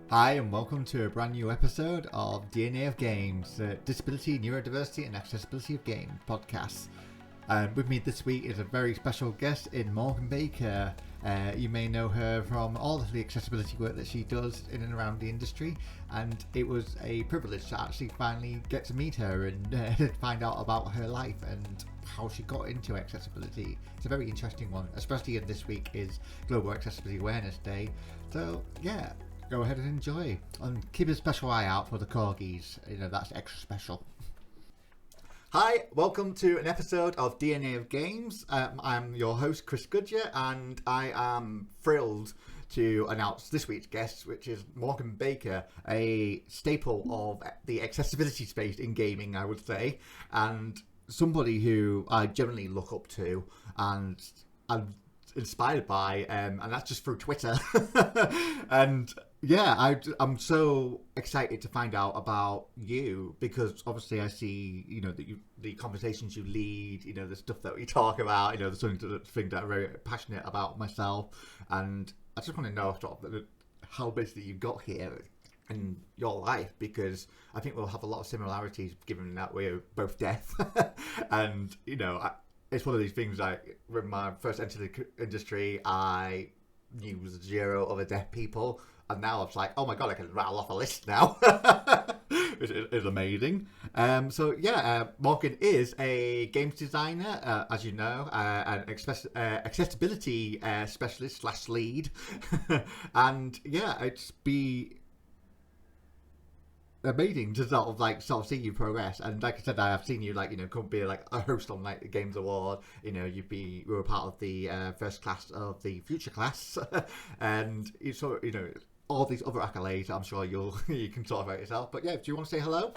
Hi, and welcome to a brand new episode of DNA of Games, Disability, Neurodiversity, and Accessibility of Game podcast. With me this week is a very special guest in Morgan Baker. You may know her from all of the accessibility work that she does in and around the industry, and it was a privilege to actually finally get to meet her and find out about her life and how she got into accessibility. It's a very interesting one, especially in this week is Global Accessibility Awareness Day. So yeah, go ahead and enjoy, and keep a special eye out for the corgis. That's extra special. Hi, welcome to an episode of DNA of Games. I'm your host, Chris Goodyear, and I am thrilled to announce this week's guest, which is Morgan Baker, a staple of the accessibility space in gaming, I would say, and somebody who I generally look up to and I'm inspired by, and that's just through Twitter. And yeah, I'm so excited to find out about you, because obviously I see, the conversations you lead, the stuff that we talk about, the thing that I'm very passionate about myself, and I just want to know sort of how basically you got here in your life, because I think we'll have a lot of similarities given that we're both deaf. And it's one of these things, like when I first entered the industry, I knew zero other deaf people, and now I'm like, oh my god, I can rattle off a list now. Which is amazing. Morgan is a games designer, as you know, an accessibility specialist / lead. And yeah, it's be amazing to sort of see you progress. And like I said, I have seen you come be like a host on like the Games Award. You were a part of the first class of the future class. And you sort of all these other accolades. I'm sure you can talk about yourself. But yeah, do you want to say hello?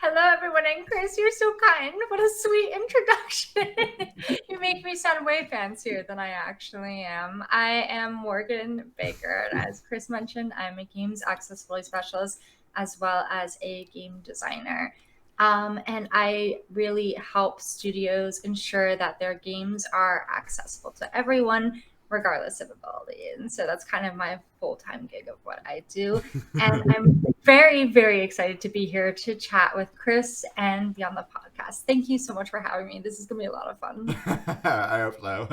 Hello, everyone, and Chris, you're so kind. What a sweet introduction. You make me sound way fancier than I actually am. I am Morgan Baker, and as Chris mentioned, I'm a games accessibility specialist as well as a game designer. And I really help studios ensure that their games are accessible to everyone, regardless of ability. And so that's kind of my full-time gig of what I do. And I'm very, very excited to be here to chat with Chris and be on the podcast. Thank you so much for having me. This is going to be a lot of fun. I hope so.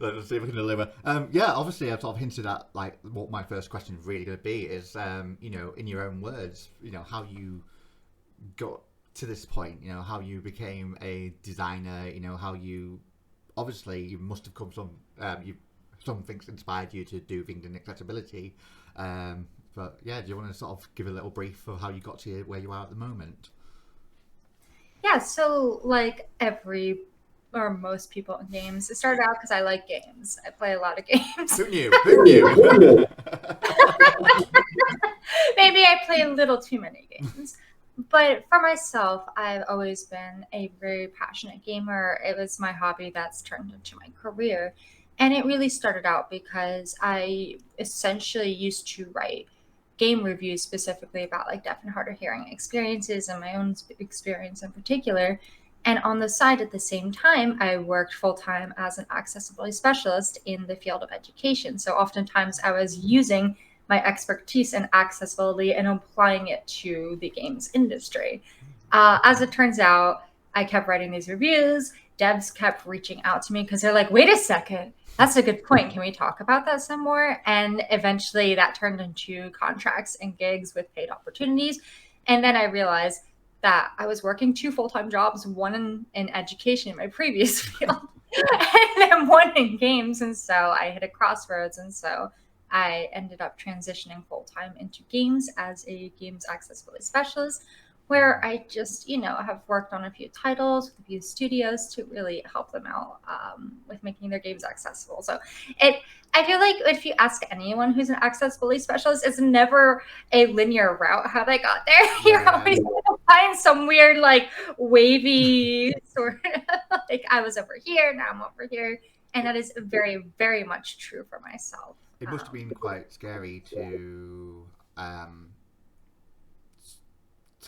Let's see if we can deliver. Obviously, I've sort of hinted at like what my first question is really going to be is, in your own words, how you got to this point. How you became a designer. How you obviously you must have come from something's inspired you to do things in accessibility. But yeah, do you want to sort of give a little brief of how you got to where you are at the moment? Yeah, so like most people in games, it started out because I like games. I play a lot of games. Who knew? Who knew? Maybe I play a little too many games. But for myself, I've always been a very passionate gamer. It was my hobby that's turned into my career. And it really started out because I essentially used to write game reviews specifically about like deaf and hard of hearing experiences and my own experience in particular. And on the side at the same time, I worked full time as an accessibility specialist in the field of education. So oftentimes I was using my expertise in accessibility and applying it to the games industry. As it turns out, I kept writing these reviews. Devs kept reaching out to me because they're like, wait a second, that's a good point. Can we talk about that some more? And eventually that turned into contracts and gigs with paid opportunities. And then I realized that I was working 2 full-time jobs, one in education in my previous field, and then one in games. And so I hit a crossroads. And so I ended up transitioning full-time into games as a games accessibility specialist, where I just, have worked on a few titles with a few studios to really help them out with making their games accessible. So I feel like if you ask anyone who's an accessibility specialist, it's never a linear route how they got there. Yeah. You're always going to find some weird, like, wavy sort of, like, I was over here, now I'm over here. And that is very, very much true for myself. It must have been quite scary to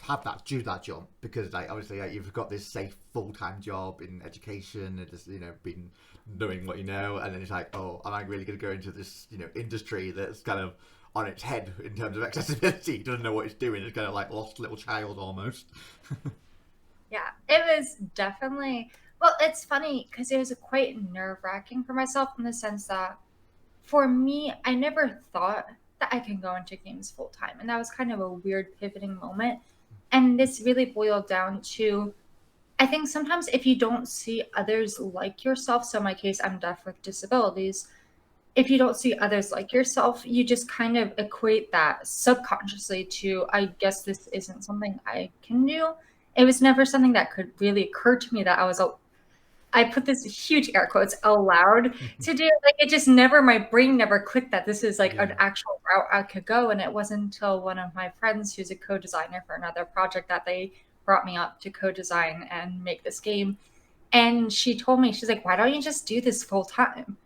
have that jump, because like obviously you've got this safe full-time job in education and just been knowing what you know, and then it's like, oh, am I really going to go into this, industry that's kind of on its head in terms of accessibility? It doesn't know what it's doing. It's kind of like lost little child almost. Yeah, it was definitely, well, it's funny because it was quite nerve-wracking for myself in the sense that for me, I never thought that I can go into games full time. And that was kind of a weird pivoting moment. And this really boiled down to, I think sometimes if you don't see others like yourself, so in my case, I'm deaf with disabilities. If you don't see others like yourself, you just kind of equate that subconsciously to, I guess this isn't something I can do. It was never something that could really occur to me that I put this huge air quotes allowed to do. Like it just never, my brain never clicked that this is like an actual route I could go. And it wasn't until one of my friends who's a co-designer for another project that they brought me up to co-design and make this game. And she told me, she's like, why don't you just do this full time?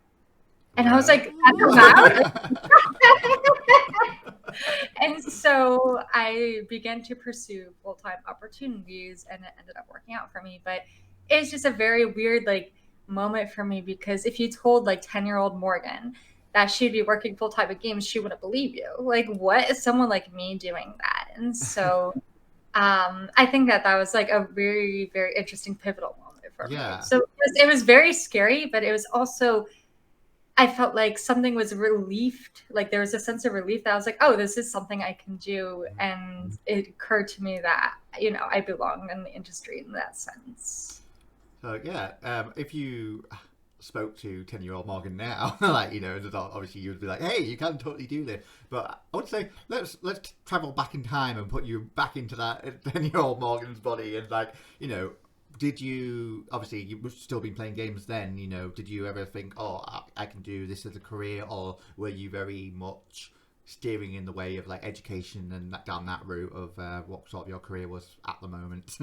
And I was like, that's allowed? And so I began to pursue full-time opportunities and it ended up working out for me. But it's just a very weird like moment for me because if you told like 10-year-old Morgan that she'd be working full-time at games, she wouldn't believe you. Like, what is someone like me doing that? And so I think that was like a very, very interesting pivotal moment for me. So it was very scary, but it was also, I felt like something was relieved. Like there was a sense of relief that I was like, oh, this is something I can do. And it occurred to me that, I belong in the industry in that sense. So if you spoke to 10-year-old Morgan now, like, obviously you would be like, hey, you can totally do this. But I would say, let's travel back in time and put you back into that 10-year-old Morgan's body and like, did you, obviously you must still been playing games then, did you ever think, oh, I can do this as a career, or were you very much steering in the way of like education and down that route of what sort of your career was at the moment?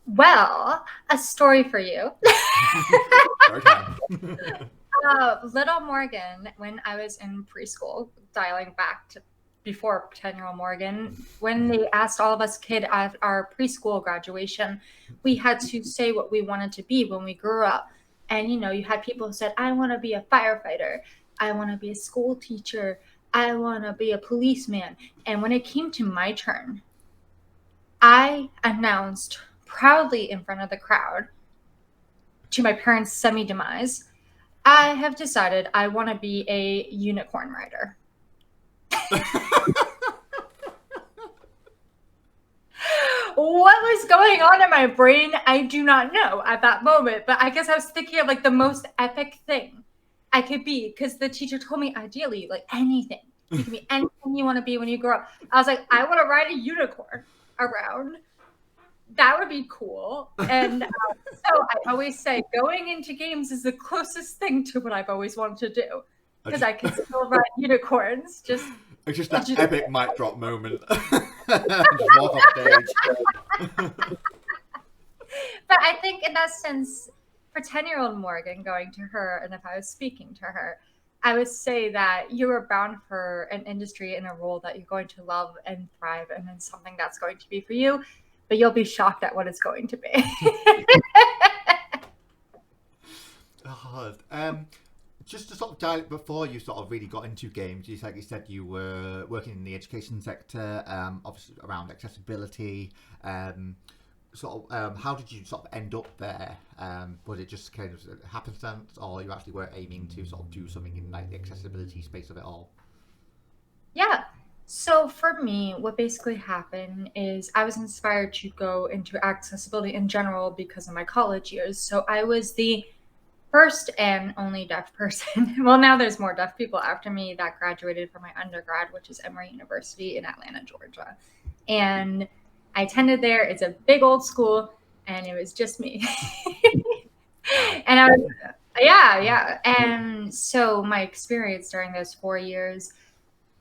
Well, a story for you. Little Morgan, when I was in preschool, dialing back to before 10-year-old Morgan, when they asked all of us kids at our preschool graduation, we had to say what we wanted to be when we grew up. And, you had people who said, I want to be a firefighter. I want to be a school teacher. I want to be a policeman. And when it came to my turn, I announced proudly in front of the crowd, to my parents' semi-demise, I have decided I want to be a unicorn rider. What was going on in my brain, I do not know at that moment. But I guess I was thinking of like the most epic thing I could be, because the teacher told me ideally, like anything. You can be anything you want to be when you grow up. I was like, I want to ride a unicorn around. That would be cool. And so I always say going into games is the closest thing to what I've always wanted to do, because I can still ride unicorns. It's just that epic mic drop moment. Just walk off stage. But I think in that sense, for 10-year-old Morgan, going to her, and if I was speaking to her, I would say that you are bound for an industry and a role that you're going to love and thrive, and then something that's going to be for you, but you'll be shocked at what it's going to be. Just to sort of dial before you sort of really got into games, like you said, you were working in the education sector, obviously around accessibility. How did you sort of end up there? Was it just kind of happenstance, or you actually were aiming to sort of do something in like the accessibility space of it all? Yeah. So for me, what basically happened is I was inspired to go into accessibility in general because of my college years. So I was the first and only deaf person. Well, now there's more deaf people after me that graduated from my undergrad, which is Emory University in Atlanta, Georgia. And I attended there. It's a big old school, and it was just me. And I was, yeah. And so my experience during those 4 years,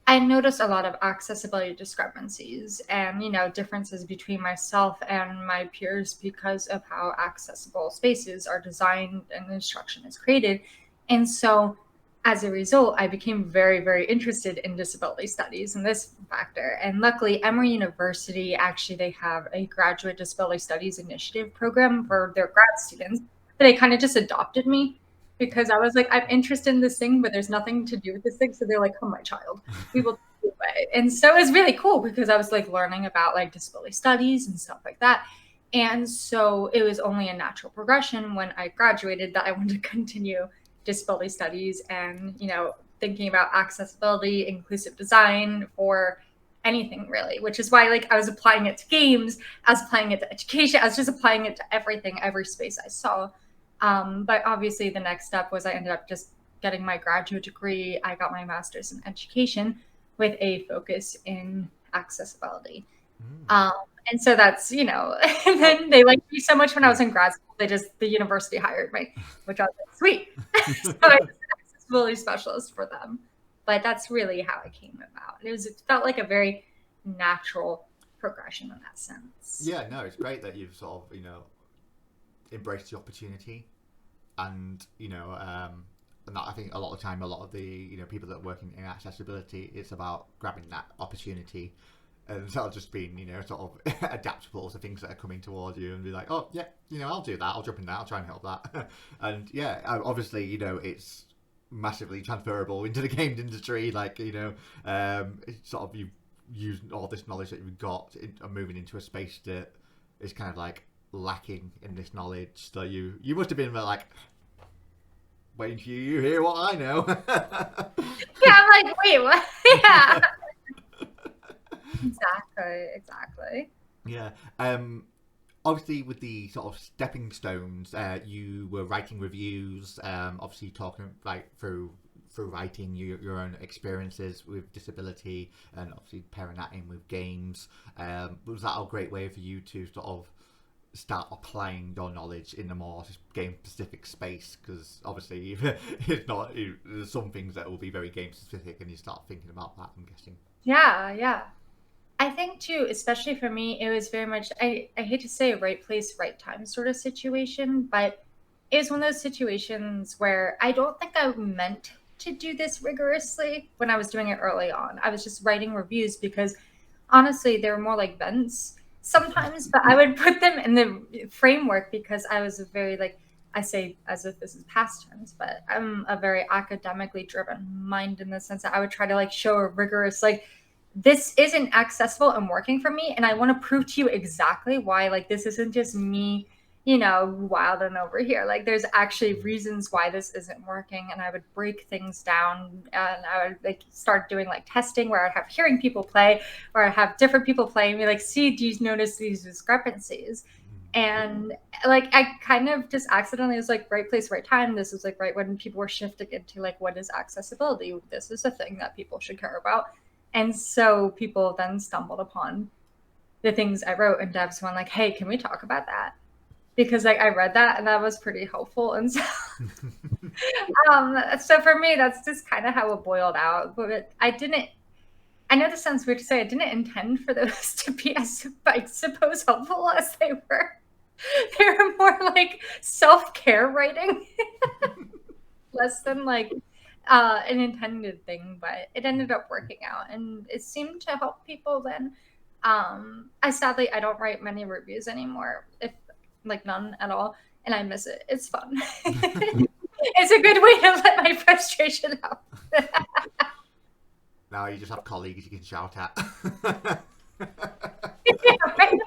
I noticed a lot of accessibility discrepancies and, differences between myself and my peers because of how accessible spaces are designed and instruction is created. And so as a result, I became very, very interested in disability studies and this factor. And luckily, Emory University, actually, they have a graduate disability studies initiative program for their grad students. But they kind of just adopted me. because I was like, I'm interested in this thing, but there's nothing to do with this thing. So they're like, come, my child, we will take you away. And so it was really cool because I was like learning about like disability studies and stuff like that. And so it was only a natural progression when I graduated that I wanted to continue disability studies and, you know, thinking about accessibility, inclusive design for anything really, which is why like I was applying it to games, I was applying it to education, I was just applying it to everything, every space I saw. But obviously the next step was I ended up just getting my graduate degree. I got my master's in education with a focus in accessibility. And so that's, you know, and then they liked me so much when I was in grad school, the university hired me, which I was like, sweet. So I was an accessibility specialist for them. But that's really how it came about. It felt like a very natural progression in that sense. Yeah, no, it's great that you've sort of, embraced the opportunity, and and that, I think a lot of the time, a lot of the people that work in accessibility, it's about grabbing that opportunity and sort of just being sort of adaptable to things that are coming towards you and be like, oh yeah, I'll do that, I'll jump in that, I'll try and help that. And yeah, obviously it's massively transferable into the games industry, like it's sort of you use all this knowledge that you've got and moving into a space that is kind of like lacking in this knowledge. So you must have been like, waiting for you hear what I know. Yeah, I'm like, wait, what? Yeah. Exactly. Yeah. Obviously with the sort of stepping stones, you were writing reviews, obviously talking like through writing your own experiences with disability, and obviously pairing that in with games. Was that a great way for you to sort of start applying your knowledge in a more game specific space? Because obviously it's not, there's some things that will be very game specific and you start thinking about that, I'm guessing. Yeah. I think too, especially for me, it was very much, I hate to say right place, right time sort of situation, but it was one of those situations where I don't think I meant to do this rigorously when I was doing it early on. I was just writing reviews because honestly, they were more like vents sometimes, but I would put them in the framework because I was a very like, I say as if this is past tense, but I'm a very academically driven mind in the sense that I would try to like show a rigorous like, this isn't accessible and working for me, and I want to prove to you exactly why like this isn't just me wilding over here. Like there's actually reasons why this isn't working, and I would break things down, and I would like start doing like testing where I'd have hearing people play, or I'd have different people play and be like, see, do you notice these discrepancies? And like I kind of just accidentally was like right place, right time. This was like right when people were shifting into like, what is accessibility? This is a thing that people should care about. And so people then stumbled upon the things I wrote, and Deb's one like, hey, can we talk about that? Because like I read that and that was pretty helpful. And so so for me, that's just kind of how it boiled out. But I know this sounds weird to say, I didn't intend for those to be as, I suppose, helpful as they were. They were more like self-care writing, less than like an intended thing, but it ended up working out and it seemed to help people then. I don't write many reviews anymore, if like none at all, and I miss it. It's fun. It's a good way to let my frustration out. Now you just have colleagues you can shout at. Yeah, right?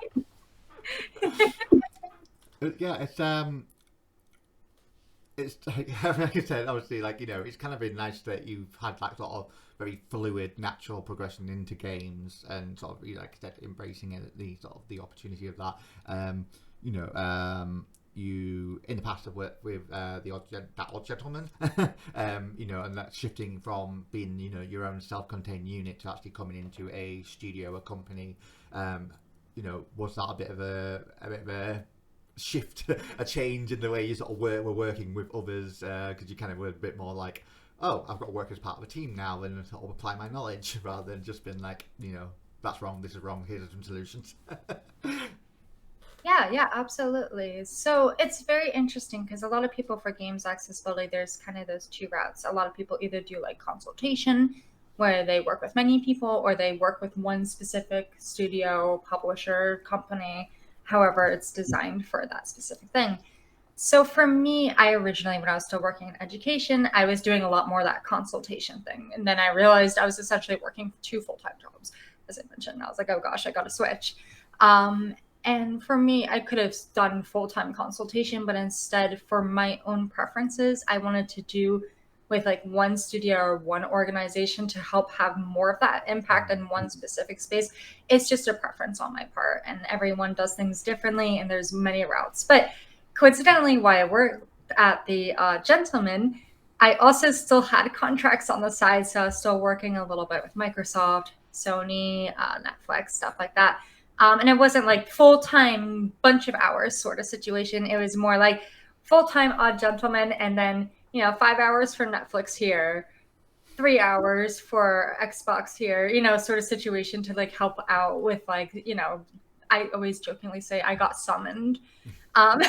Yeah, it's like I said, obviously, like it's kind of been nice that you've had like sort of very fluid, natural progression into games, and sort of like I said, embracing it, the sort of the opportunity of that. You in the past have worked with that Odd Gentleman, and that's shifting from being your own self-contained unit to actually coming into a studio, a company. Was that a bit of a shift, a change in the way you sort of were working with others, because you kind of were a bit more like, oh, I've got to work as part of a team now and sort of apply my knowledge, rather than just been like, that's wrong, this is wrong, here's some solutions. Yeah, absolutely. So it's very interesting because a lot of people for games accessibility, there's kind of those two routes. A lot of people either do like consultation, where they work with many people, or they work with one specific studio, publisher, company, however it's designed for that specific thing. So for me, I originally, when I was still working in education, I was doing a lot more of that consultation thing. And then I realized I was essentially working 2 full-time jobs, as I mentioned. I was like, oh gosh, I got to switch. Um, and for me, I could have done full-time consultation, but instead, for my own preferences, I wanted to do with like one studio or one organization to help have more of that impact in one specific space. It's just a preference on my part, and everyone does things differently, and there's many routes. But coincidentally, while I worked at the Gentleman, I also still had contracts on the side. So I was still working a little bit with Microsoft, Sony, Netflix, stuff like that. And it wasn't like full time, bunch of hours sort of situation. It was more like full time Odd Gentleman, and then 5 hours for Netflix here, 3 hours for Xbox here, sort of situation to like help out with like, I always jokingly say I got summoned. Um,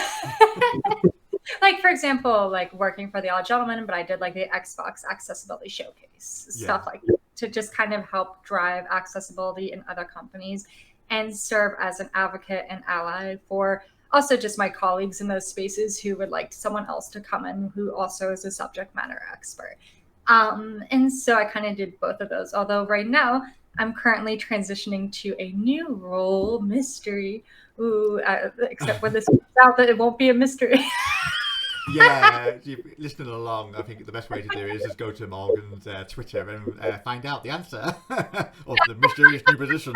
like for example, like working for the Odd Gentleman, but I did like the Xbox accessibility showcase, stuff like that, to just kind of help drive accessibility in other companies and serve as an advocate and ally for also just my colleagues in those spaces who would like someone else to come in who also is a subject matter expert. And so I kind of did both of those. Although right now I'm currently transitioning to a new role, mystery. Ooh, except when this comes out, that it won't be a mystery. Yeah, if you're listening along, I think the best way to do it is just go to Morgan's Twitter and find out the answer of the mysterious new position.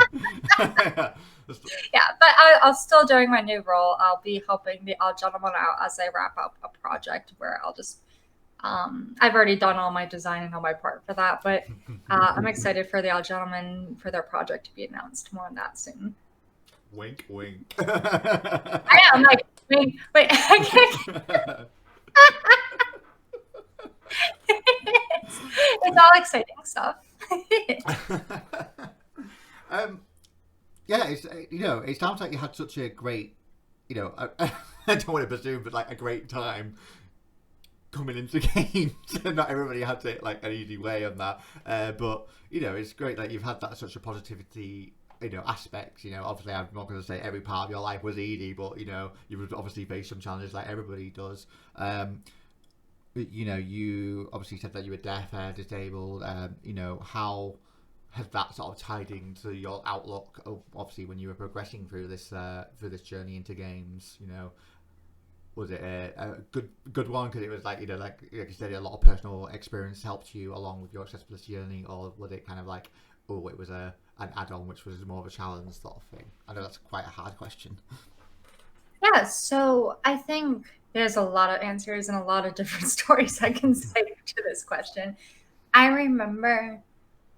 Yeah, but I'll still, during my new role, I'll be helping the Odd Gentleman out as I wrap up a project where I'll just I've already done all my design and all my part for that, but I'm excited for the Odd Gentleman for their project to be announced. More on that soon. Wink, wink. I am like, wait, I can't. It's all exciting stuff. Yeah, it's it sounds like you had such a great, I don't want to presume, but like a great time coming into games. Not everybody had it like an easy way on that, but it's great that you've had that such a positivity. Aspects. Obviously, I'm not going to say every part of your life was easy, but you've obviously faced some challenges like everybody does. You obviously said that you were deaf, disabled. How has that sort of tied into your outlook? Obviously, when you were progressing through this journey into games, was it a good one because it was like like you said, a lot of personal experience helped you along with your accessibility journey, or was it kind of like, oh, it was an add-on which was more of a challenge sort of thing? I know that's quite a hard question. Yeah, so I think there's a lot of answers and a lot of different stories I can say to this question. I remember,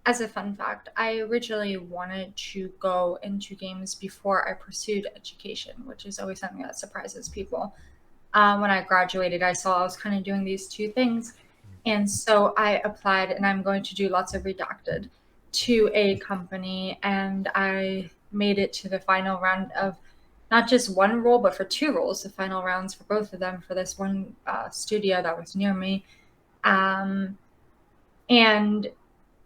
as a fun fact, I originally wanted to go into games before I pursued education, which is always something that surprises people. When I graduated, I saw I was kind of doing these two things. And so I applied, and I'm going to do lots of redacted to a company, and I made it to the final round of not just one role, but for 2 roles, the final rounds for both of them for this one studio that was near me. And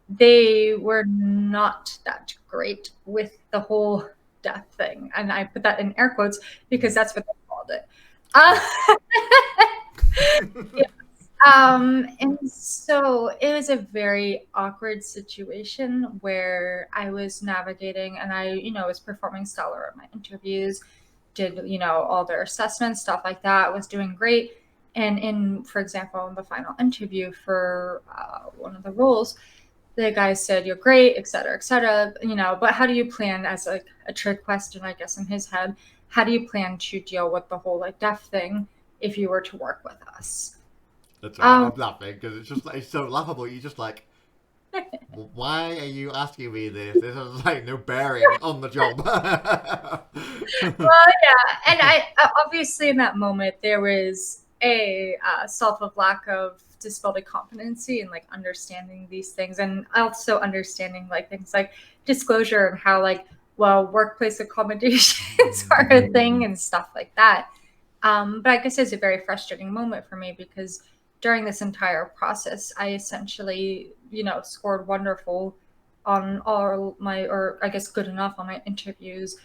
they were not that great with the whole death thing. And I put that in air quotes because that's what they called it. Yeah. And so it was a very awkward situation where I was navigating, and I, was performing stellar at my interviews, did, all their assessments, stuff like that, was doing great. And for example, in the final interview for one of the roles, the guy said, "You're great, et cetera, but how do you plan," as like a trick question, I guess, in his head, how do you plan to deal with the whole like deaf thing if you were to work with us? That's right. I'm laughing because it's just like, it's so laughable. You're just like, why are you asking me this? This has like no bearing on the job. Well, yeah, and I obviously in that moment there was a self of lack of disability competency and like understanding these things, and also understanding like things like disclosure and how like, well, workplace accommodations are a thing and stuff like that. But I guess it's a very frustrating moment for me because during this entire process, I essentially, scored wonderful on all my, or I guess good enough on my interviews,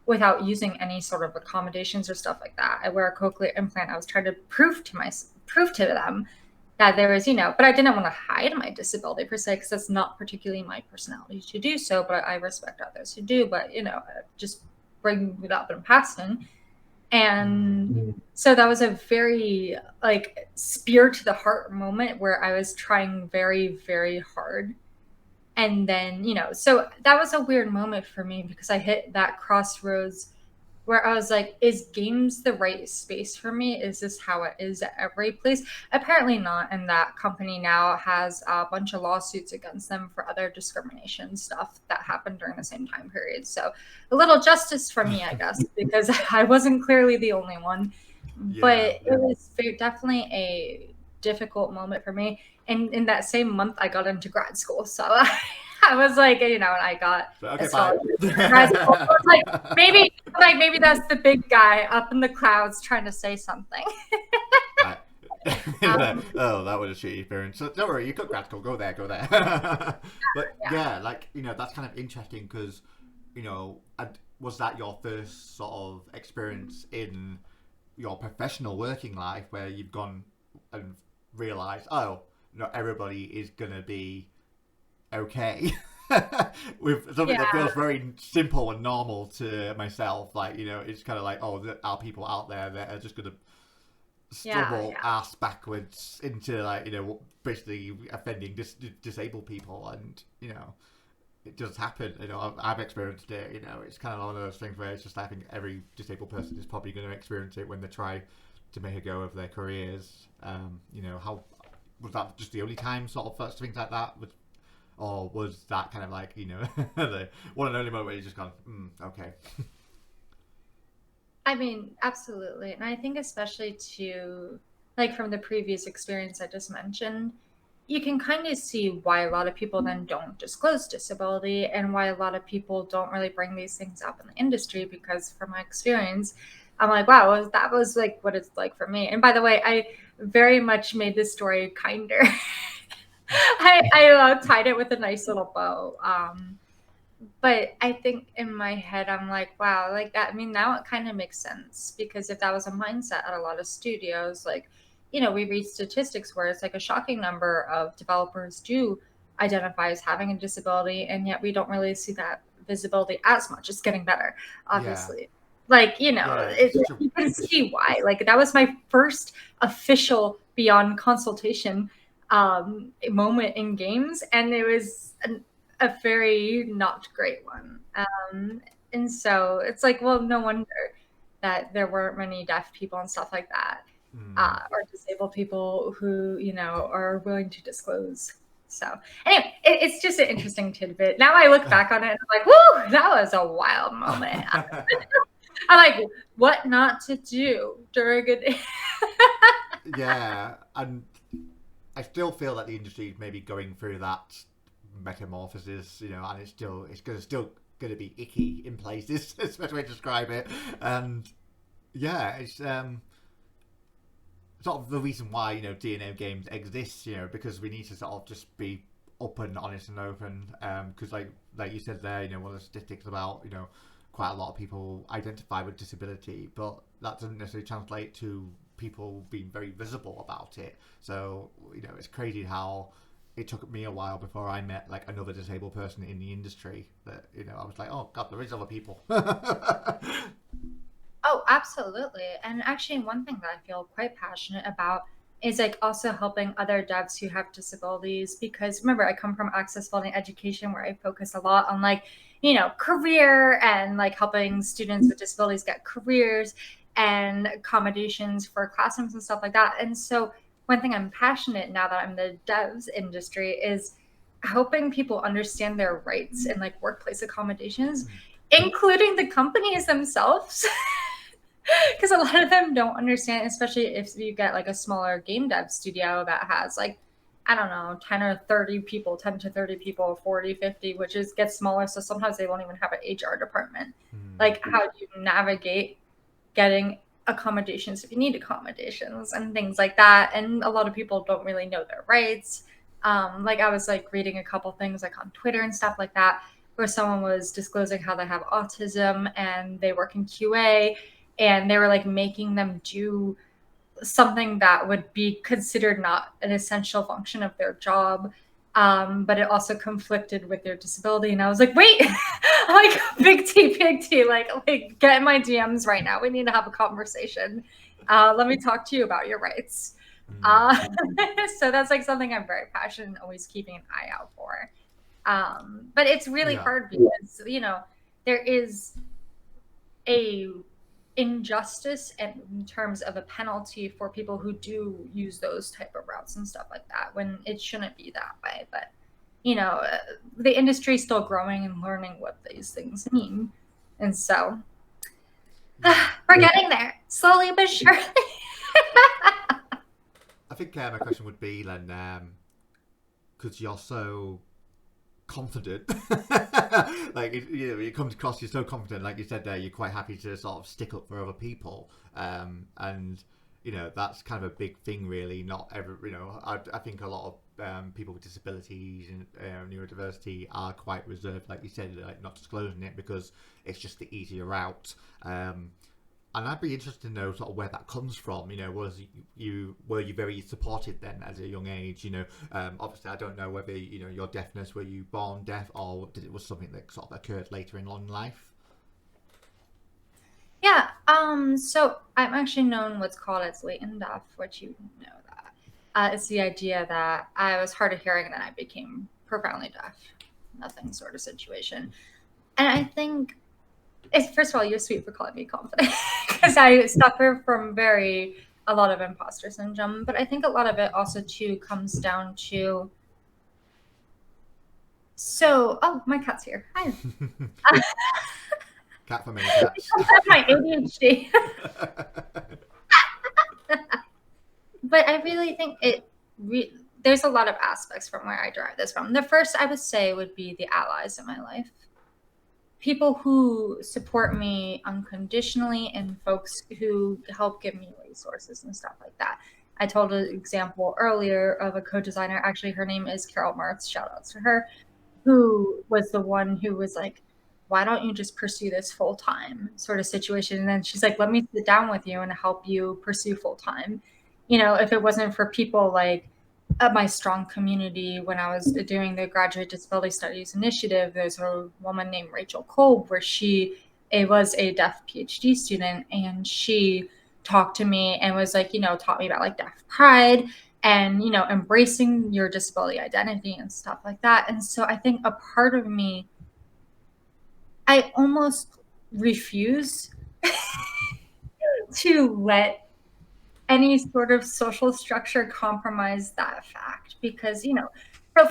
without using any sort of accommodations or stuff like that. I wear a cochlear implant. I was trying to prove to them that there was, but I didn't want to hide my disability per se, because that's not particularly my personality to do so, but I respect others who do. But, just bring it up in passing. And so that was a very spear to the heart moment where I was trying very, very hard. And then, so that was a weird moment for me, because I hit that crossroads where I was like, is games the right space for me? Is this how it is at every place? Apparently not. And that company now has a bunch of lawsuits against them for other discrimination stuff that happened during the same time period. So a little justice for me, I guess, because I wasn't clearly the only one. Yeah, but it was definitely a difficult moment for me. And in that same month, I got into grad school. So I was like, and I got a scholarship to grad school. I was maybe that's the big guy up in the clouds trying to say something. Oh, that was a shitty experience. So don't worry, you got grad school. Go there. But yeah, that's kind of interesting, because was that your first sort of experience in your professional working life where you've gone and realized, oh, not everybody is gonna be okay with something that feels very simple and normal to myself? It's kind of like, oh, there are people out there that are just gonna stumble ass backwards into basically offending disabled people, and it does happen. I've experienced it. It's kind of one of those things where it's just, I think every disabled person is probably going to experience it when they try to make a go of their careers. How was that just the only time sort of first things like that or was that kind of like, the one and only moment where you just gone, okay? I mean, absolutely. And I think especially from the previous experience I just mentioned, you can kind of see why a lot of people then don't disclose disability, and why a lot of people don't really bring these things up in the industry, because from my experience, I'm like, wow, that was like what it's like for me. And by the way, I very much made this story kinder. I tied it with a nice little bow. But I think in my head, I'm like, wow, that. I mean, now it kind of makes sense, because if that was a mindset at a lot of studios, we read statistics where it's like a shocking number of developers do identify as having a disability, and yet we don't really see that visibility as much. It's getting better, obviously. Yeah. You can see why. That was my first official beyond consultation moment in games, and it was a very not great one. And so it's like, well, no wonder that there weren't many deaf people and stuff like that, or disabled people who, are willing to disclose. So anyway, it's just an interesting tidbit. Now I look back on it and I'm like, whoo, that was a wild moment. I'm like, what not to do during a day? Yeah, and I still feel that the industry is maybe going through that metamorphosis, and it's still going to be icky in places. That's the best way to describe it. And yeah, it's sort of the reason why DNA games exists, because we need to sort of just be up and honest and open. Because like you said there, one of the statistics about quite a lot of people identify with disability, but that doesn't necessarily translate to people being very visible about it. So it's crazy how it took me a while before I met another disabled person in the industry that I was like, oh god, there is other people. Oh, absolutely. And actually, one thing that I feel quite passionate about is also helping other devs who have disabilities, because remember, I come from accessibility education, where I focus a lot on career and helping students with disabilities get careers and accommodations for classrooms and stuff like that. And so one thing I'm passionate now that I'm in the devs industry is helping people understand their rights in workplace accommodations, including the companies themselves. Because a lot of them don't understand, especially if you get a smaller game dev studio that has I don't know, 10 or 30 people, 10 to 30 people, 40, 50, which gets smaller. So sometimes they won't even have an HR department. How do you navigate getting accommodations if you need accommodations and things like that? And a lot of people don't really know their rights. I was reading a couple things on Twitter and stuff like that. where someone was disclosing how they have autism and they work in QA, and they were like making them do something that would be considered not an essential function of their job. But it also conflicted with their disability. And I was like, wait, like big T, like get in my DMs right now. We need to have a conversation. Let me talk to you about your rights. So that's like something I'm very passionate and always keeping an eye out for. But it's really hard because, you know, there is a injustice in terms of a penalty for people who do use those type of routes and stuff like that, when it shouldn't be that way. But, you know, the industry is still growing and learning what these things mean. And so we're getting there slowly but surely. I think my question would be then, because you're so confident, like it comes across, you're so confident, like you said there, you're quite happy to sort of stick up for other people, and you know that's kind of a big thing, really. Not every, you know, I think a lot of people with disabilities and neurodiversity are quite reserved, like you said, like not disclosing it because it's just the easier route. And I'd be interested to know sort of where that comes from. You know, were you very supported then at a young age? You know, obviously I don't know whether, you know, your deafness, were you born deaf, or did it was something that sort of occurred later in life? Yeah. So I'm actually known what's called as latent deaf, which you know that. It's the idea that I was hard of hearing and then I became profoundly deaf. Nothing sort of situation. And I think first of all, you're sweet for calling me confident because I suffer from a lot of imposter syndrome. But I think a lot of it also too comes down to. So, oh, my cat's here. Hi. Cat for many cats. My ADHD. But I really think there's a lot of aspects from where I derive this from. The first, I would say, would be the allies in my life. People who support me unconditionally and folks who help give me resources and stuff like that. I told an example earlier of a co-designer. Actually, her name is Carol Martz. Shout outs to her, who was the one who was like, why don't you just pursue this full time sort of situation? And then she's like, let me sit down with you and help you pursue full time. You know, if it wasn't for people like my strong community, when I was doing the Graduate Disability Studies Initiative, there's a woman named Rachel Kolb, where was a deaf PhD student, and she talked to me and was like, you know, taught me about like deaf pride and, you know, embracing your disability identity and stuff like that. And so I think a part of me, I almost refuse to let any sort of social structure compromise that fact, because, you know,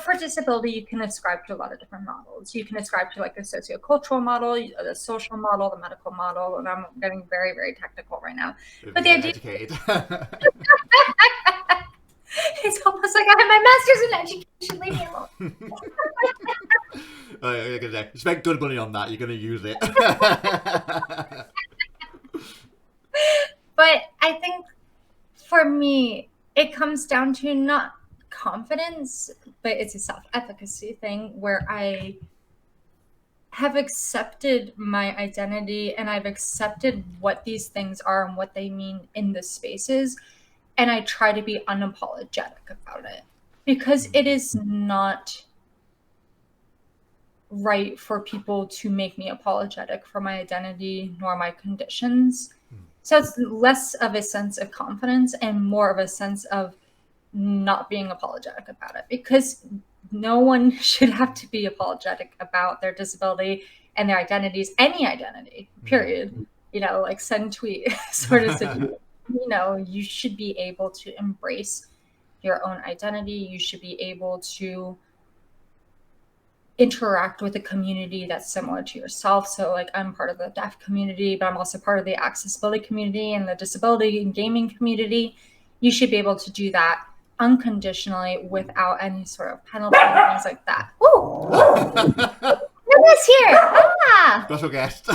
for disability, you can ascribe to a lot of different models. You can ascribe to like the sociocultural model, the social model, the medical model, and I'm getting very, very technical right now. But the idea, it's almost like I have my master's in education. Leave me alone. You spent good money on that. You're going to use it. But I think for me, it comes down to not confidence, but it's a self-efficacy thing where I have accepted my identity and I've accepted what these things are and what they mean in the spaces. And I try to be unapologetic about it, because it is not right for people to make me apologetic for my identity nor my conditions. So it's less of a sense of confidence and more of a sense of not being apologetic about it, because no one should have to be apologetic about their disability and their identities, any identity, period. You know, like send tweet sort of situation. You know, you should be able to embrace your own identity. You should be able to interact with a community that's similar to yourself. So like I'm part of the deaf community, but I'm also part of the accessibility community and the disability and gaming community. You should be able to do that unconditionally without any sort of penalty and things like that. Ooh! Who is here? Ah! Special guest.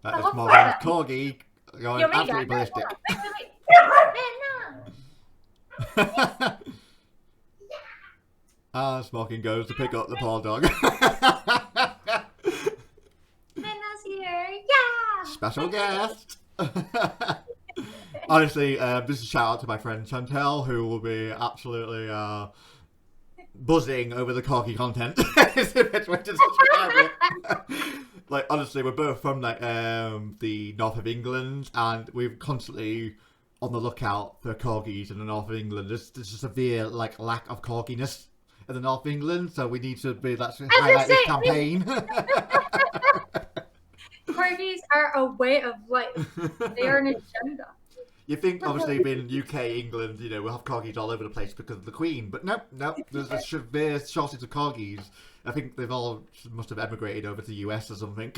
That is Morgan's corgi going absolutely ballistic. Wait. Smoking goes to pick up the poor dog. Anna's here. Yeah. Special guest. Honestly, this is a shout out to my friend Chantel, who will be absolutely buzzing over the corgi content. It's the best way to describe it. Like, honestly, we're both from like the north of England, and we're constantly on the lookout for corgis in the north of England. There's a severe like lack of corginess in the north of England, so we need to be highlight this campaign. Corgis are a way of life. They are an agenda. You think, obviously, being UK, England, we'll have corgis all over the place because of the Queen, but nope, there's a severe shortage of corgis. I think they've all must have emigrated over to the US or something.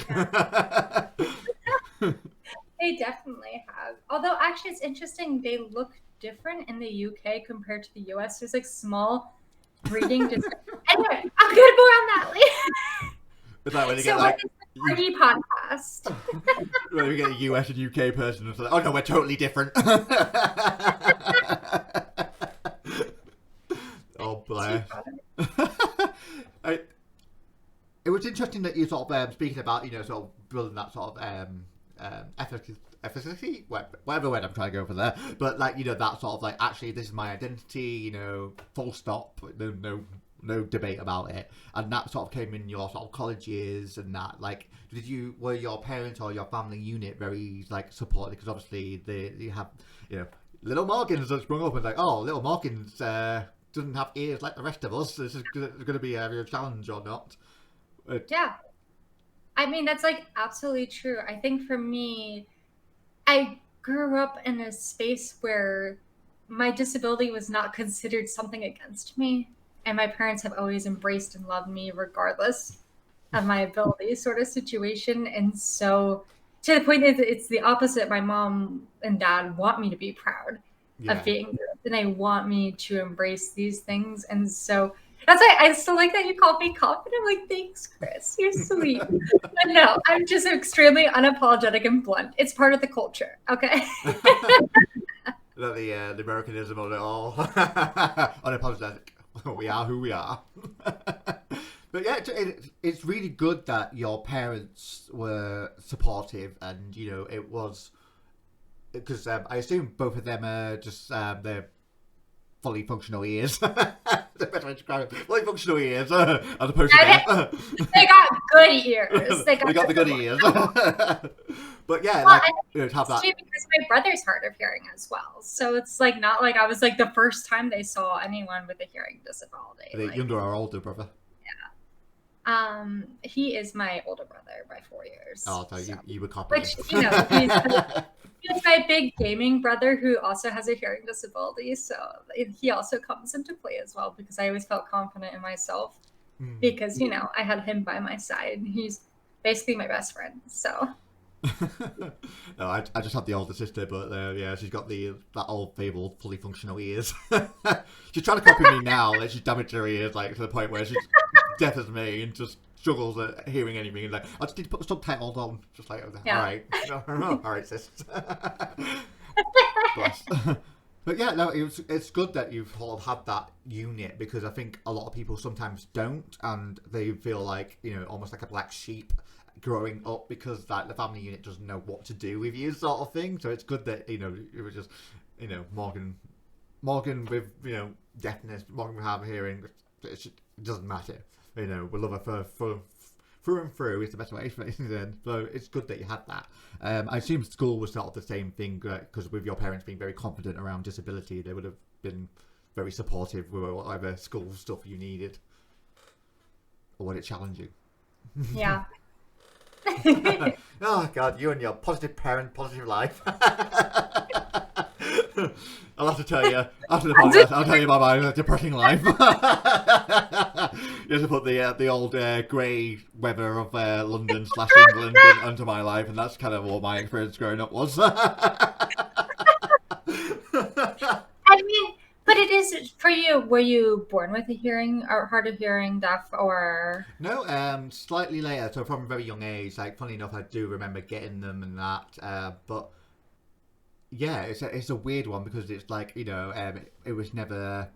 They definitely have. Although, actually, it's interesting. They look different in the UK compared to the US. There's like small breeding. Anyway, I'm gonna go around that later. It's like when you So get what like is the corgi podcast? when you get a US and UK person, it's like, oh no, we're totally different. Oh bless. It was interesting that you sort of speaking about sort of building that sort of efficacy, whatever word I'm trying to go for there, but like that sort of like, actually this is my identity, full stop, no debate about it, and that sort of came in your sort of college years, and that like were your parents or your family unit very like supportive, because obviously you have little Morgans that sprung up and like, oh, little Morgans doesn't have ears like the rest of us, this is going to be a real challenge or not? Yeah. I mean, that's like absolutely true. I think for me, I grew up in a space where my disability was not considered something against me. And my parents have always embraced and loved me regardless of my ability, sort of situation. And so, to the point that it's the opposite. My mom and dad want me to be proud of being good, and they want me to embrace these things. And so, that's why I still like that you called me confident. I'm like, thanks, Chris. You're sweet. But no, I'm just extremely unapologetic and blunt. It's part of the culture, okay? The Americanism of it all. Unapologetic. We are who we are. But yeah, it's really good that your parents were supportive, and it was because I assume both of them are just they're fully functional ears. The best way to describe it. Fully functional ears, as opposed to they got good ears. They got the good ears. But yeah, well, like have that. Because my brother's hard of hearing as well, so it's like not like I was like the first time they saw anyone with a hearing disability. The younger or older brother? Yeah. He is my older brother by 4 years. Oh, so you were copying. Which he's my big gaming brother who also has a hearing disability, so he also comes into play as well, because I always felt confident in myself because I had him by my side. He's basically my best friend, so. No, I just had the older sister, but yeah, she's got that old fabled fully functional ears. She's trying to copy me now, like she's damaged her ears like to the point where she's deaf as me and just struggles at hearing anything, and like, I just need to put the subtitles on, just like, alright, alright sis. Bless. But yeah, no, it's good that you've all had that unit, because I think a lot of people sometimes don't, and they feel like, almost like a black sheep growing up, because like the family unit doesn't know what to do with you, sort of thing. So it's good that it was just Morgan with deafness, Morgan with hard hearing. It doesn't matter. We love her for through and through is the best way to say it. So it's good that you had that. I assume school was sort of the same thing, because with your parents being very confident around disability, they would have been very supportive with whatever school stuff you needed, or would it challenge you? Yeah. Oh God, you and your positive parent, positive life. I'll have to tell you after the podcast. I'll tell you about my depressing life. You have to put the old grey weather of London / England into my life, and that's kind of what my experience growing up was. I mean, but it is for you. Were you born with a hearing or hard of hearing, deaf, or no? Slightly later, so from a very young age. Like, funny enough, I do remember getting them and that, but. Yeah, it's a weird one, because it's like, it was never...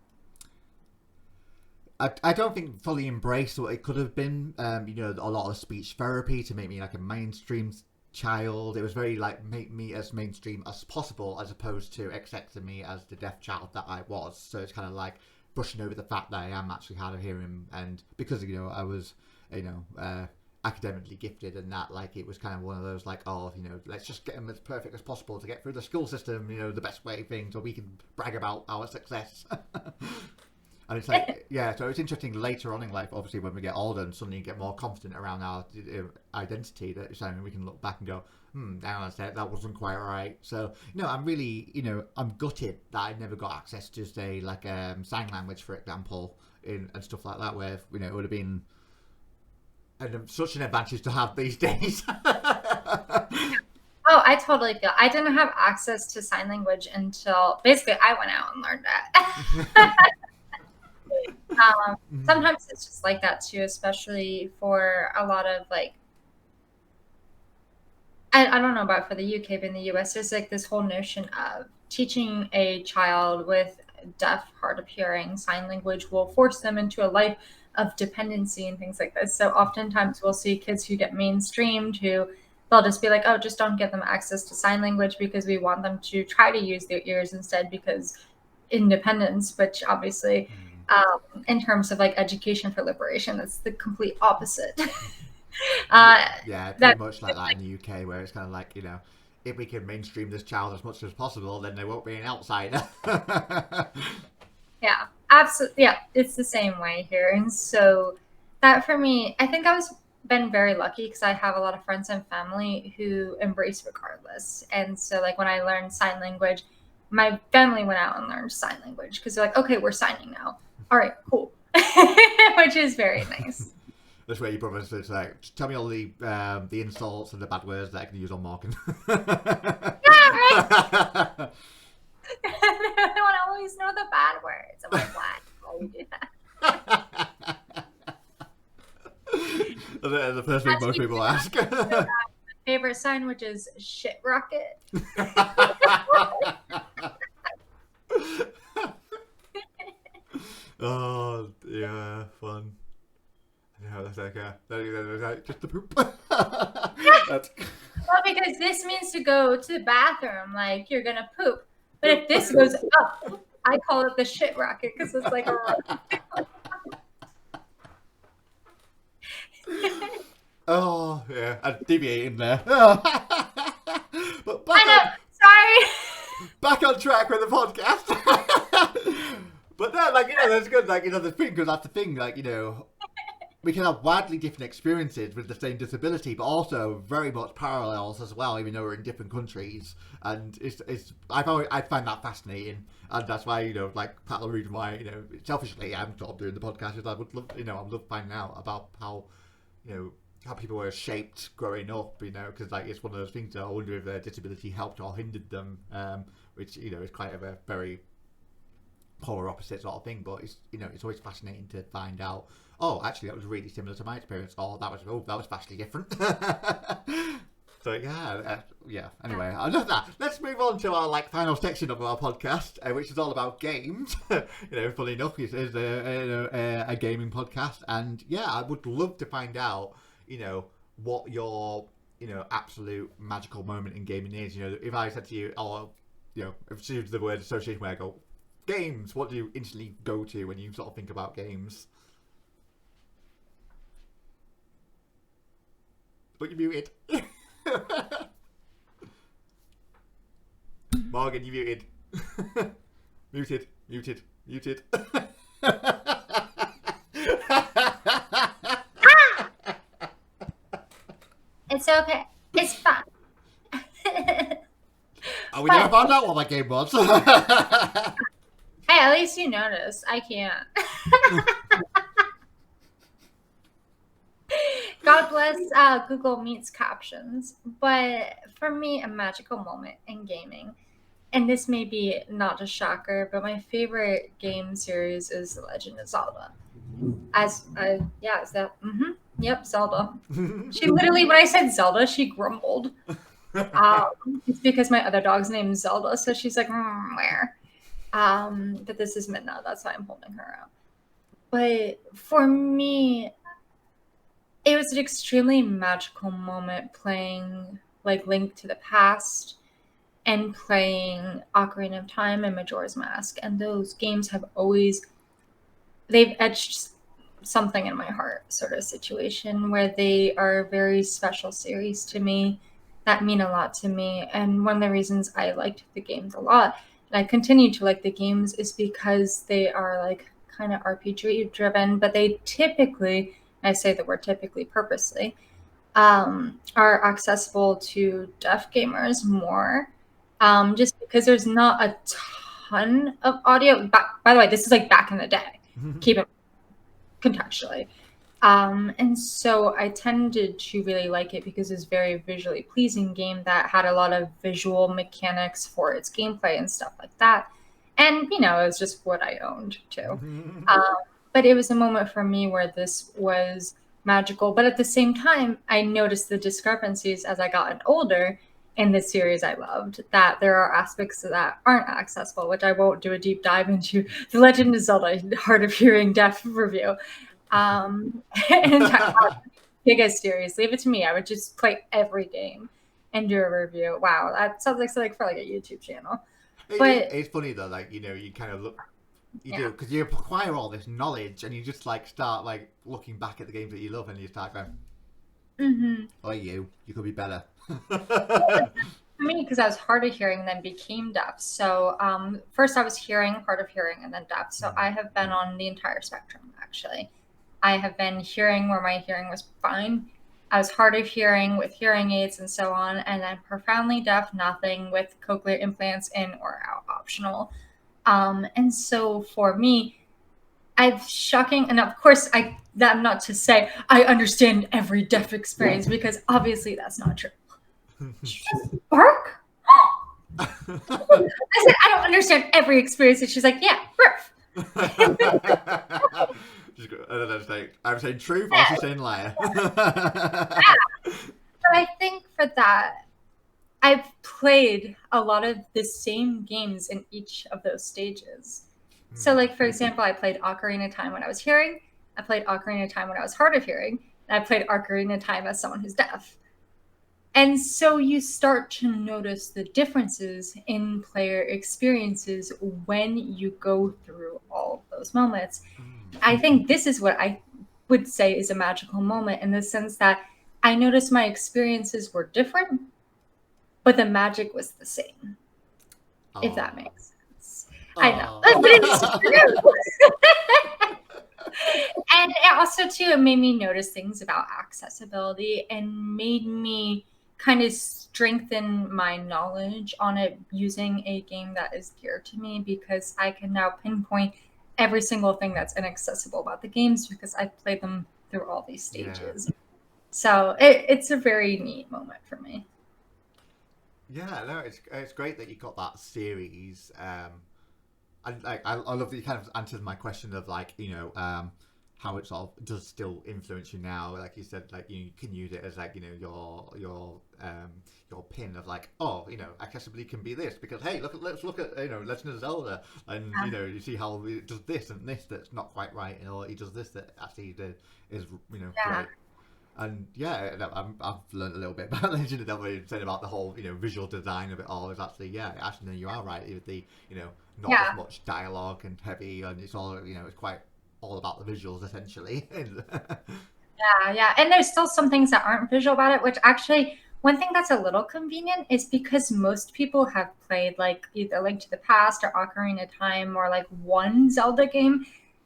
I don't think fully embraced what it could have been. You know, a lot of speech therapy to make me like a mainstream child. It was very like make me as mainstream as possible, as opposed to accepting me as the deaf child that I was. So it's kind of like brushing over the fact that I am actually hard of hearing, and because you know I was, you know, academically gifted, and that like it was kind of one of those like, oh, you know, let's just get them as perfect as possible to get through the school system, you know, the best way things, so we can brag about our success. And it's like, yeah, so it's interesting later on in life, obviously, when we get older and suddenly get more confident around our identity, that so we can look back and go, now I said that wasn't quite right. So, you know, I'm really, you know, I'm gutted that I never got access to, say, like sign language, for example, and stuff like that, where, you know, it would have been such an advantage to have these days. Oh, I totally feel. I didn't have access to sign language until basically I went out and learned that. Sometimes it's just like that too, especially for a lot of like, I don't know about for the UK, but in the US, there's like this whole notion of teaching a child with deaf, hard of hearing sign language will force them into a life of dependency and things like this. So oftentimes we'll see kids who get mainstreamed who they'll just be like, oh, just don't give them access to sign language because we want them to try to use their ears instead, because independence, which obviously in terms of like education for liberation, that's the complete opposite. Yeah, pretty much like that in the UK, where it's kind of like, you know, if we can mainstream this child as much as possible, then they won't be an outsider. Yeah, absolutely. Yeah, it's the same way here. And so that for me, I think I was been very lucky because I have a lot of friends and family who embrace regardless. And so like when I learned sign language, my family went out and learned sign language because they're like, okay, we're signing now. All right, cool. Which is very nice. That's where your brother says, like, just tell me all the insults and the bad words that I can use on Morgan. Yeah, right. I want to always know the bad words. I'm like, why? Why you do that? The first thing most people ask. My favorite sandwich is shit rocket. Oh, yeah, fun. Yeah, that's like just the poop. That's... Well, because this means to go to the bathroom, like you're gonna poop. But if this goes up, I call it the shit rocket because it's like a rocket. Oh, yeah, I'm deviating there. But back on track with the podcast. But no, like, you know, that's good. Like, you know, the thing, because that's the thing, like, you know, we can have widely different experiences with the same disability, but also very much parallels as well, even though we're in different countries. And I find that fascinating, and that's why, you know, like part of the reason why, you know, selfishly I'm sort of doing the podcast is I would love, you know, I'd love finding out about how, you know, how people were shaped growing up, you know, because like it's one of those things that I wonder if their disability helped or hindered them, which, you know, is quite a very polar opposite sort of thing. But it's, you know, it's always fascinating to find out, oh, actually that was really similar to my experience, or that was vastly different. So yeah. Anyway, I love that. Let's move on to our like final section of our podcast, which is all about games. You know, funny enough, it is a gaming podcast, and yeah, I would love to find out, you know, what your, you know, absolute magical moment in gaming is. You know, if I said to you, oh, you know, if you use the word association where I go games, what do you instantly go to when you sort of think about games? But you muted. Morgan, you muted. Muted. It's okay. It's fun. Oh, we never found out what that game was. Hey, at least you noticed. I can't. God bless Google Meets captions. But for me, a magical moment in gaming, and this may be not a shocker, but my favorite game series is The Legend of Zelda. Yep, Zelda. She literally, when I said Zelda, she grumbled. It's because my other dog's name is Zelda, so she's like, where? But this is Midna, that's why I'm holding her out. But for me, it was an extremely magical moment playing like Link to the Past and playing Ocarina of Time and Majora's Mask. And those games have always, they've etched something in my heart sort of situation where they are a very special series to me that mean a lot to me. And one of the reasons I liked the games a lot and I continue to like the games is because they are like kind of RPG driven, but they typically, I say the word typically purposely, are accessible to deaf gamers more, just because there's not a ton of audio. By the way, this is like back in the day. Keep it contextually. And so I tended to really like it because it's a very visually pleasing game that had a lot of visual mechanics for its gameplay and stuff like that. And, you know, it was just what I owned too. But it was a moment for me where this was magical. But at the same time, I noticed the discrepancies as I got older in this series I loved, that there are aspects that aren't accessible, which I won't do a deep dive into the Legend of Zelda Hard of Hearing Deaf review. And biggest series, leave it to me. I would just play every game and do a review. Wow, that sounds like something for like a YouTube channel. But it's funny though, like, you know, you kind of look, you yeah. do, because you acquire all this knowledge and you just like start like looking back at the games that you love and you start going, oh, you could be better. For me, because I was hard of hearing and then became deaf. So first I was hearing, hard of hearing, and then deaf. So I have been on the entire spectrum, actually. I have been hearing where my hearing was fine. I was hard of hearing with hearing aids and so on, and then profoundly deaf, nothing with cochlear implants in or out optional. And so for me, I've shocking, and of course, that not to say I understand every deaf experience because obviously that's not true. Bark? I said I don't understand every experience, and she's like, "Yeah, barf." I'm saying truth, or she's saying liar. Yeah. But I think for that, I've played a lot of the same games in each of those stages. So, like, for example, I played Ocarina of Time when I was hearing, I played Ocarina of Time when I was hard of hearing, and I played Ocarina of Time as someone who's deaf. And so you start to notice the differences in player experiences when you go through all of those moments. I think this is what I would say is a magical moment in the sense that I noticed my experiences were different, but the magic was the same, if that makes sense. I know, but it's true. And it also, too, it made me notice things about accessibility and made me kind of strengthen my knowledge on it using a game that is dear to me because I can now pinpoint every single thing that's inaccessible about the games because I've played them through all these stages. Yeah. So it's a very neat moment for me. Yeah, no, it's great that you got that series. And like I love that you kind of answered my question of like, you know, how it sort of does still influence you now. Like you said, like you can use it as like, you know, your pin of like, oh, you know, accessibility can be this because hey, let's look at you know Legend of Zelda and you know you see how it does this and this that's not quite right, or he does this that actually is you know great. And yeah, I've learned a little bit about Legend of Zelda, saying about the whole, you know, visual design of it all is actually, actually, you are right. With the, you know, not as much dialogue and heavy, and it's all, you know, it's quite all about the visuals essentially. Yeah, and there's still some things that aren't visual about it, which actually, one thing that's a little convenient is because most people have played like either Link to the Past or Ocarina of Time or like one Zelda game.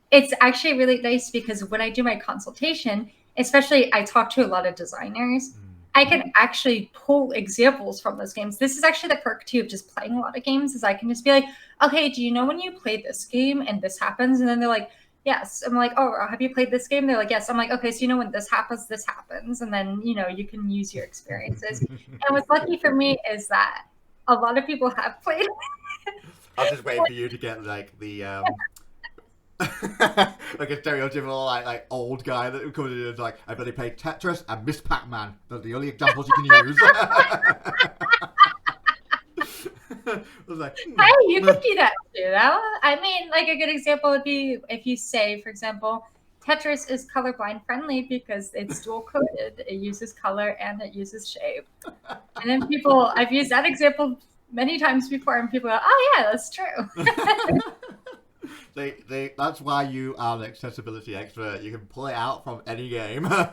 It's actually really nice because when I do my consultation, especially I talk to a lot of designers, I can actually pull examples from those games. This is actually the perk too of just playing a lot of games is I can just be like, okay, do you know when you play this game and this happens? And then they're like, yes. I'm like, oh, have you played this game? They're like, yes. I'm like, okay, so you know when this happens. And then, you know, you can use your experiences. And what's lucky for me is that a lot of people have played. I was just waiting for you to get like the... like a stereotypical like old guy that comes in and is like, I've only played Tetris and Miss Pac-Man. Those are the only examples you can use. I was like, Hey, you could do that too, though. I mean, like a good example would be if you say, for example, Tetris is colorblind friendly because it's dual coded. It uses color and it uses shape. And then I've used that example many times before, and people go, "Oh yeah, that's true." That's why you are an accessibility expert. You can pull it out from any game. Yeah,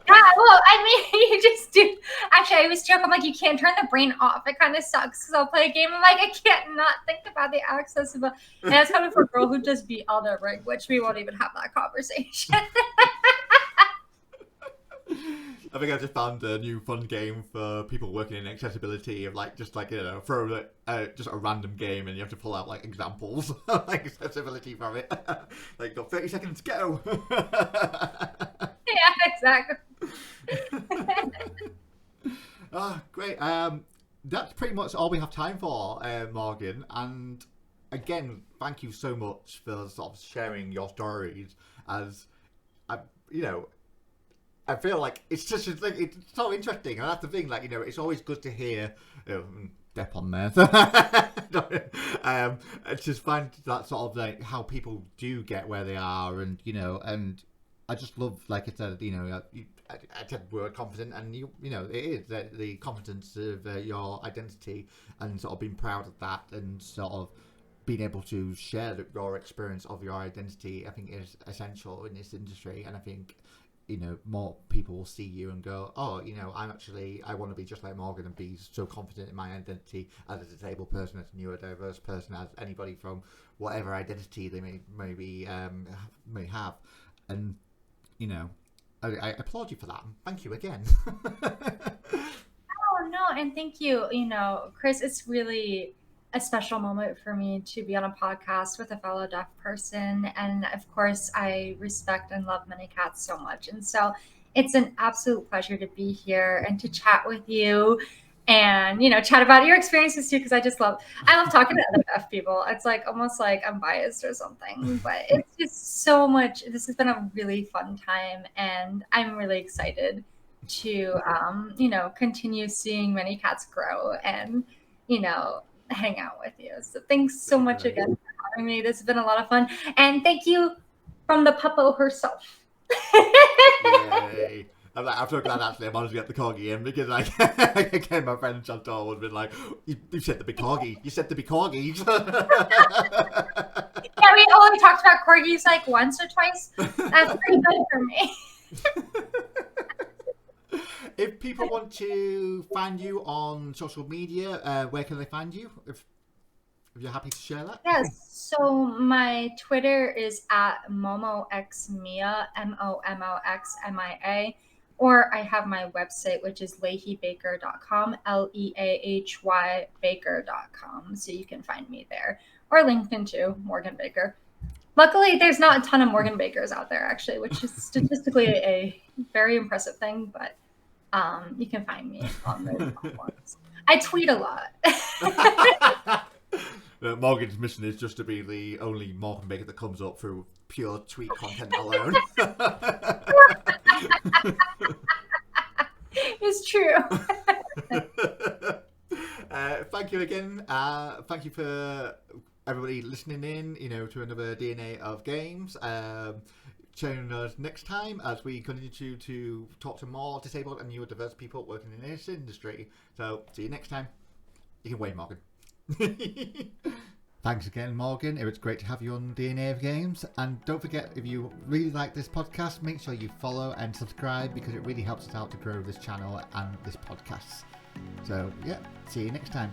well, I mean, you just do. Actually, I always joke. I'm like, you can't turn the brain off. It kind of sucks because I'll play a game. I'm like, I can't not think about the accessibility. And that's coming from a girl who just beat Elden Ring, which we won't even have that conversation. I think I just found a new fun game for people working in accessibility of throw just a random game and you have to pull out like examples of accessibility from it. Like got 30 seconds, go. Yeah, exactly. Great. That's pretty much all we have time for, Morgan. And again, thank you so much for sort of sharing your stories. As I feel like it's just it's so interesting, and that's the thing. Like it's always good to hear. Dep on there. It's just find that sort of like how people do get where they are, and and I just love, like I said, I said word confident, and it is the confidence of your identity, and sort of being proud of that, and sort of being able to share your experience of your identity. I think is essential in this industry, and I think more people will see you and go, oh, I want to be just like Morgan and be so confident in my identity as a disabled person, as a neurodiverse person, as anybody from whatever identity they may have. And, I applaud you for that. Thank you again. Oh, no, and thank you. Chris, it's really a special moment for me to be on a podcast with a fellow deaf person. And of course, I respect and love Many Cats so much. And so it's an absolute pleasure to be here and to chat with you and, chat about your experiences too, because I love talking to other deaf people. It's like almost like I'm biased or something, but it's just so much. This has been a really fun time, and I'm really excited to, continue seeing Many Cats grow and, hang out with you. So thanks so much again for having me. This has been a lot of fun. And thank you from the puppo herself. Yay. I'm so glad actually I managed to get the corgi in, because again my friend Chantal would have been like, you said the big corgi. You said the big corgis. Yeah, we only talked about corgis like once or twice. That's pretty good for me. If people want to find you on social media, where can they find you? If you're happy to share that. Yes. So my Twitter is at MomoXMia, MomoXMia, or I have my website, which is leahybaker.com, LEAHY Baker.com. So you can find me there, or LinkedIn too, Morgan Baker. Luckily, there's not a ton of Morgan Bakers out there, actually, which is statistically a very impressive thing, but you can find me on those platforms. I tweet a lot. Morgan's mission is just to be the only Morgan Baker that comes up through pure tweet content alone. It's true. Thank you again. Thank you for everybody listening in, to another DNA of Games. Join us next time as we continue to talk to more disabled and neurodiverse people working in this industry. So, see you next time. You can wave, Morgan. Thanks again, Morgan. It was great to have you on DNA of Games. And don't forget, if you really like this podcast, make sure you follow and subscribe, because it really helps us out to grow this channel and this podcast. So, yeah, see you next time.